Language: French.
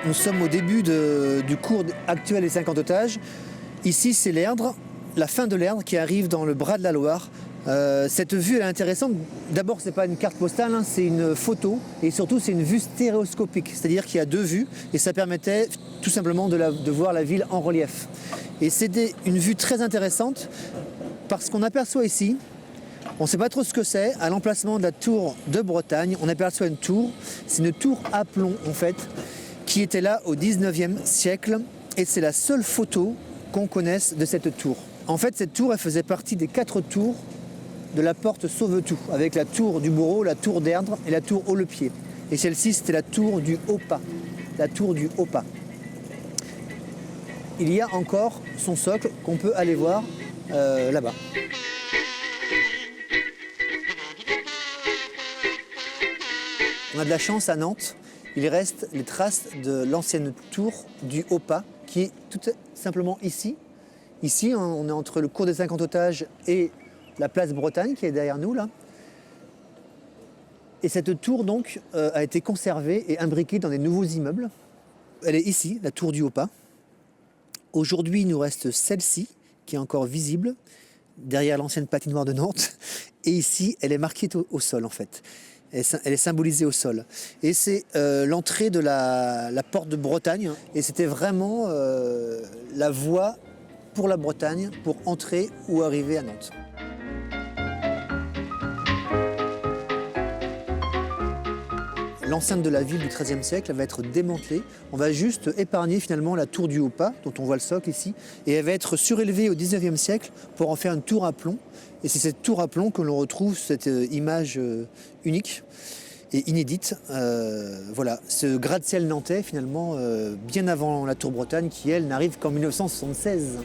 Nous sommes au début du cours actuel des 50 otages. Ici, c'est l'Erdre, la fin de l'Erdre qui arrive dans le bras de la Loire. Cette vue elle est intéressante. D'abord, c'est pas une carte postale, hein, c'est une photo et surtout c'est une vue stéréoscopique, c'est-à-dire qu'il y a deux vues et ça permettait tout simplement de voir la ville en relief. Et c'était une vue très intéressante parce qu'on aperçoit ici, on ne sait pas trop ce que c'est, à l'emplacement de la tour de Bretagne, on aperçoit une tour, c'est une tour à plomb en fait, qui était là au 19e siècle et c'est la seule photo qu'on connaisse de cette tour. En fait, cette tour, elle faisait partie des 4 tours de la porte Sauvetout, avec la tour du Bourreau, la tour d'Erdre et la tour Haut-le-Pied. Et celle-ci, c'était la tour du Haut-Pas, la tour du Haut-Pas. Il y a encore son socle qu'on peut aller voir là-bas. On a de la chance à Nantes, il reste les traces de l'ancienne tour du Haut-Pas, qui est tout simplement ici. Ici, on est entre le cours des 50 otages et la place Bretagne qui est derrière nous là. Et cette tour donc a été conservée et imbriquée dans des nouveaux immeubles. Elle est ici, la tour du Haut-Pas. Aujourd'hui, il nous reste celle-ci qui est encore visible derrière l'ancienne patinoire de Nantes. Et ici, elle est marquée au sol en fait. Elle est symbolisée au sol. Et c'est l'entrée de la porte de Bretagne. Et c'était vraiment la voie pour la Bretagne pour entrer ou arriver à Nantes. L'enceinte de la ville du XIIIe siècle va être démantelée. On va juste épargner finalement la tour du Haut-Pas, dont on voit le socle ici, et elle va être surélevée au XIXe siècle pour en faire une tour à plomb. Et c'est cette tour à plomb que l'on retrouve cette image unique et inédite. Voilà, ce gratte-ciel nantais finalement bien avant la tour Bretagne qui elle n'arrive qu'en 1976.